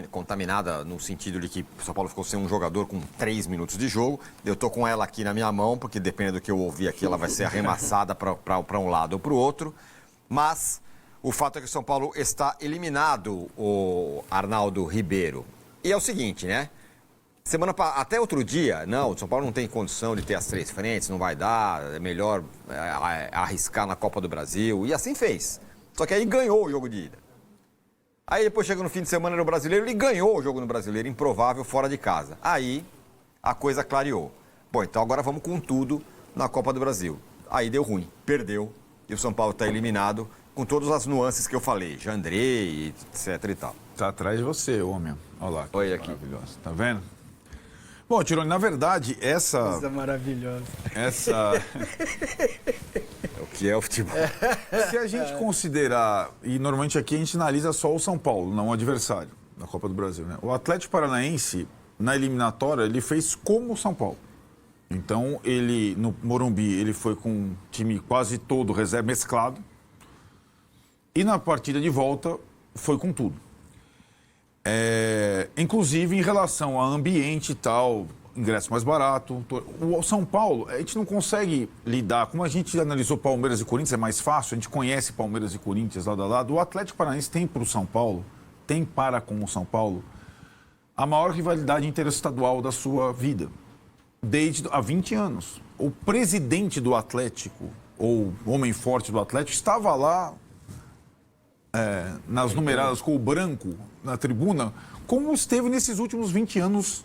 contaminada no sentido de que o São Paulo ficou sem um jogador com 3 minutos de jogo. Eu tô com ela aqui na minha mão, porque dependendo do que eu ouvir aqui, ela vai ser arremessada para um lado ou para o outro. Mas o fato é que o São Paulo está eliminado, o Arnaldo Ribeiro. E é o seguinte, né? Até outro dia, não, o São Paulo não tem condição de ter as 3 frentes, não vai dar, é melhor arriscar na Copa do Brasil. E assim fez. Só que aí ganhou o jogo de ida. Aí depois chega no fim de semana no Brasileiro, ele ganhou o jogo no Brasileiro, improvável, fora de casa. Aí a coisa clareou. Bom, então agora vamos com tudo na Copa do Brasil. Aí deu ruim, perdeu, e o São Paulo está eliminado com todas as nuances que eu falei, Jandrei, etc e tal. Tá atrás de você, homem. Olha lá. Olha aqui. Maravilhoso. Tá vendo? Bom, Tironi, na verdade, essa... Coisa maravilhosa. O que é o futebol? Se a gente considerar, e normalmente aqui a gente analisa só o São Paulo, não o adversário, na Copa do Brasil, né? O Atlético Paranaense, na eliminatória, ele fez como o São Paulo. Então, ele, no Morumbi, ele foi com um time quase todo reserva mesclado. E na partida de volta, foi com tudo. Inclusive em relação a ambiente e tal, ingresso mais barato. O São Paulo, a gente não consegue lidar, como a gente analisou Palmeiras e Corinthians, é mais fácil, a gente conhece Palmeiras e Corinthians lado a lado. O Atlético Paranaense tem para o São Paulo, tem para com o São Paulo, a maior rivalidade interestadual da sua vida, desde há 20 anos. O presidente do Atlético, ou o homem forte do Atlético, estava lá nas numeradas com o branco na tribuna, como esteve nesses últimos 20 anos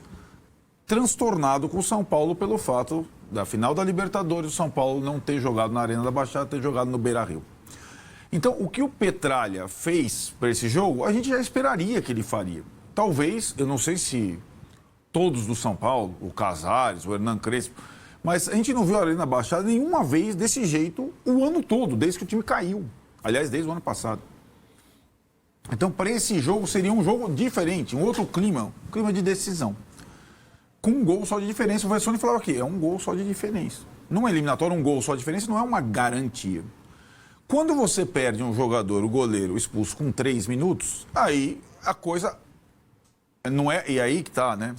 transtornado com o São Paulo pelo fato da final da Libertadores, o São Paulo não ter jogado na Arena da Baixada, ter jogado no Beira-Rio. Então, o que o Petralha fez para esse jogo, a gente já esperaria que ele faria. Talvez, eu não sei se todos do São Paulo, o Casares, o Hernan Crespo, mas a gente não viu a Arena da Baixada nenhuma vez desse jeito o ano todo, desde que o time caiu. Aliás, desde o ano passado. Então, para esse jogo, seria um jogo diferente, um outro clima, um clima de decisão. Com um gol só de diferença, o Vessone falava aqui, é um gol só de diferença. Numa eliminatória, um gol só de diferença não é uma garantia. Quando você perde um jogador, o goleiro, expulso com 3 minutos, aí a coisa não é... E aí que tá, né?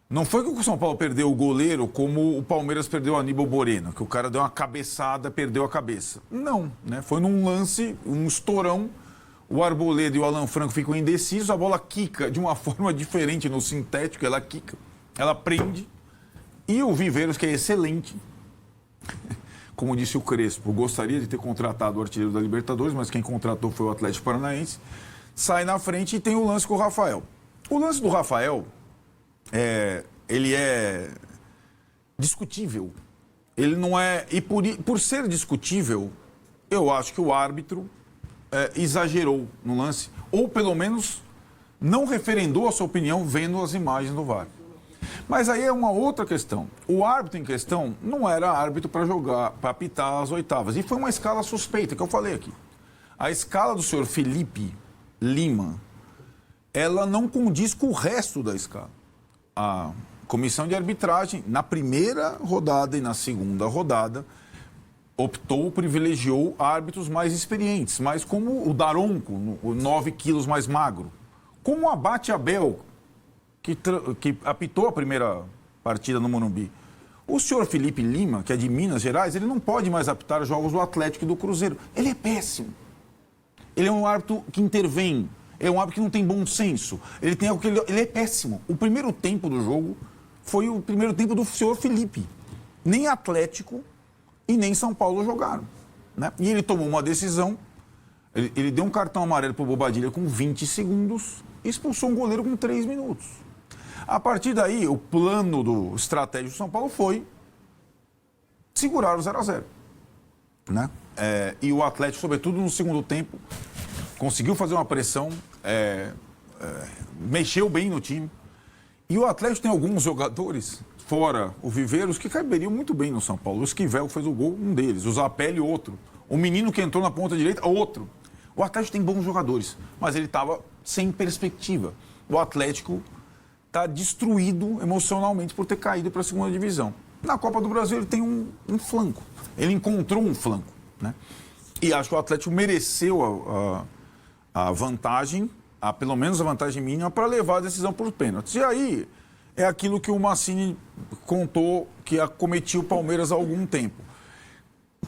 Não foi que o São Paulo perdeu o goleiro como o Palmeiras perdeu o Aníbal Moreno, que o cara deu uma cabeçada, perdeu a cabeça. Não, né? Foi num lance, um estourão, o Arboleda e o Alan Franco ficam indecisos, a bola quica de uma forma diferente no sintético, ela quica, ela prende, e o Viveiros, que é excelente, como disse o Crespo, gostaria de ter contratado o artilheiro da Libertadores, mas quem contratou foi o Atlético Paranaense, sai na frente e tem o lance com o Rafael. O lance do Rafael, ele é discutível. Ele não é... E por ser discutível, eu acho que o árbitro exagerou no lance, ou pelo menos não referendou a sua opinião vendo as imagens do VAR. Mas aí é uma outra questão. O árbitro em questão não era árbitro para jogar, para apitar as oitavas. E foi uma escala suspeita, que eu falei aqui. A escala do senhor Felipe Lima, ela não condiz com o resto da escala. A comissão de arbitragem, na primeira rodada e na segunda rodada, privilegiou árbitros mais experientes, mas como o Daronco, o 9 quilos mais magro, como o Abate Abel, que apitou a primeira partida no Morumbi. O senhor Felipe Lima, que é de Minas Gerais, ele não pode mais apitar jogos do Atlético e do Cruzeiro. Ele é péssimo. Ele é um árbitro que intervém, é um árbitro que não tem bom senso. Ele é péssimo. O primeiro tempo do jogo foi o primeiro tempo do senhor Felipe. Nem Atlético e nem São Paulo jogaram, né? E ele tomou uma decisão, ele deu um cartão amarelo para o Bobadilha com 20 segundos e expulsou um goleiro com 3 minutos. A partir daí, o plano do estratégico do São Paulo foi segurar o 0-0, né? E o Atlético, sobretudo no segundo tempo, conseguiu fazer uma pressão, mexeu bem no time. E o Atlético tem alguns jogadores, fora o Viveiros, que caberiam muito bem no São Paulo. O Esquivel fez o gol, um deles. O Zapelli, outro. O menino que entrou na ponta direita, outro. O Atlético tem bons jogadores, mas ele estava sem perspectiva. O Atlético está destruído emocionalmente por ter caído para a segunda divisão. Na Copa do Brasil ele tem um flanco. Ele encontrou um flanco, né? E acho que o Atlético mereceu a vantagem pelo menos a vantagem mínima para levar a decisão por pênaltis. E aí é aquilo que o Mancini contou que acometia o Palmeiras há algum tempo.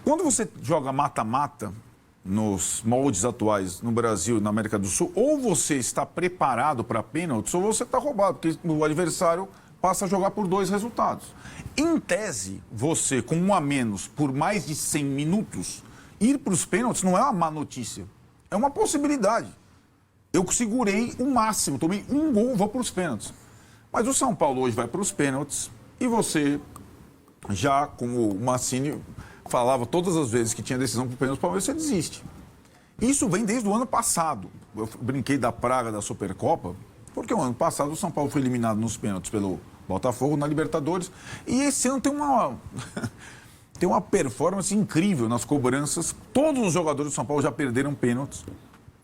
Quando você joga mata-mata nos moldes atuais no Brasil e na América do Sul, ou você está preparado para pênaltis ou você está roubado, porque o adversário passa a jogar por 2 resultados. Em tese, você, com 1 a menos por mais de 100 minutos, ir para os pênaltis não é uma má notícia. É uma possibilidade. Eu segurei o máximo, tomei 1 gol, vou para os pênaltis. Mas o São Paulo hoje vai para os pênaltis e você, já como o Mancini falava todas as vezes que tinha decisão para o pênalti, o Palmeiras você desiste. Isso vem desde o ano passado. Eu brinquei da praga da Supercopa, porque o ano passado o São Paulo foi eliminado nos pênaltis pelo Botafogo na Libertadores. E esse ano tem uma performance incrível nas cobranças. Todos os jogadores do São Paulo já perderam pênaltis.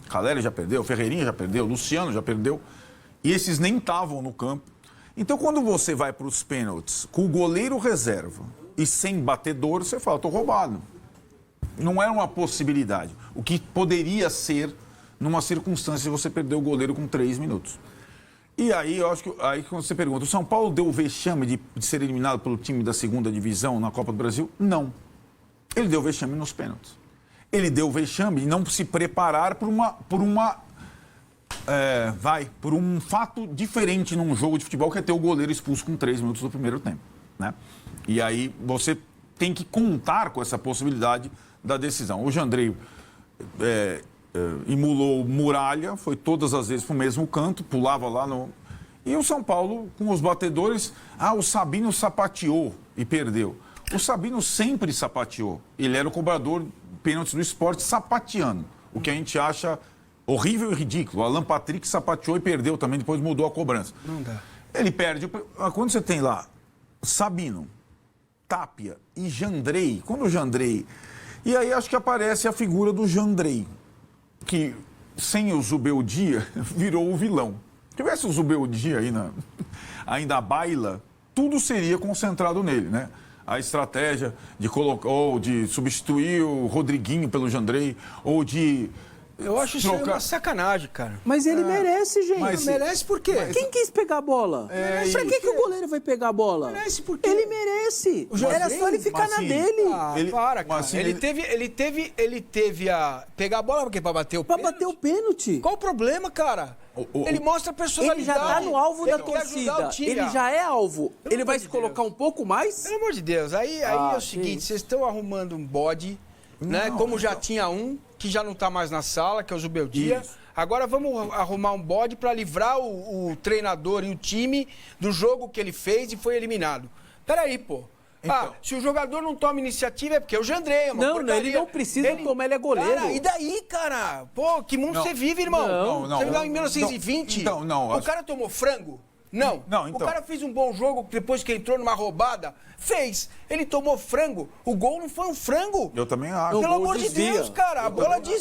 Caleri já perdeu, Ferreirinha já perdeu, Luciano já perdeu. E esses nem estavam no campo. Então, quando você vai para os pênaltis com o goleiro reserva e sem batedor, você fala, estou roubado. Não é uma possibilidade. O que poderia ser numa circunstância de você perder o goleiro com 3 minutos. E aí, eu acho que aí quando você pergunta, o São Paulo deu o vexame de ser eliminado pelo time da 2ª divisão na Copa do Brasil? Não. Ele deu o vexame nos pênaltis. Ele deu o vexame de não se preparar por um fato diferente num jogo de futebol, que é ter o goleiro expulso com 3 minutos do primeiro tempo, né? E aí você tem que contar com essa possibilidade da decisão. O Jandrei emulou Muralha, foi todas as vezes para o mesmo canto, pulava lá no... E o São Paulo, com os batedores, o Sabino sapateou e perdeu. O Sabino sempre sapateou. Ele era o cobrador pênaltis do Sport sapateando, o que a gente acha horrível e ridículo. O Alan Patrick sapateou e perdeu também, depois mudou a cobrança. Não dá. Ele perde. Quando você tem lá Sabino, Tapia e Jandrei, quando o Jandrei... E aí acho que aparece a figura do Jandrei, que sem o Zubeldia virou o vilão. Se tivesse o Zubeldia aí ainda a baila, tudo seria concentrado nele, né? A estratégia de colocar, ou de substituir o Rodriguinho pelo Jandrei, ou de... Eu acho isso aí uma sacanagem, cara. Mas ele merece, gente. Mas merece por quê? Quem quis pegar a bola? Pra que o goleiro vai pegar a bola? Merece por quê? Ele merece. Era só ele ficar na dele. Para, cara. assim, Ele teve a... Pegar a bola pra quê? Pra bater o Pra pênalti? bater o pênalti. Qual o problema, cara? Ele mostra a personalidade. Ele já tá no alvo da Ele quer ajudar torcida. o time. Ele já é alvo. Pelo Ele amor vai de se colocar Deus. um pouco mais? Pelo amor de Deus. Aí é o que seguinte, isso. vocês estão arrumando um bode, né? Como já tinha um, que já não tá mais na sala, que é o Zubeldia. Isso. Agora vamos arrumar um bode para livrar o treinador e o time do jogo que ele fez e foi eliminado. Peraí, pô. Então. Se o jogador não toma iniciativa é porque é o Jandrei, mano. Não, ele não precisa tomar, ele é goleiro. Cara, e daí, cara? Pô, que mundo Não. você vive, irmão? Não. Você vive em 1920? Então, não, O acho- cara tomou frango? Não. Não, então. O cara fez um bom jogo depois que entrou numa roubada? Fez. Ele tomou frango. O gol não foi um frango. Eu também acho. Pelo O gol amor de desvia. Deus, cara. A bola desvia.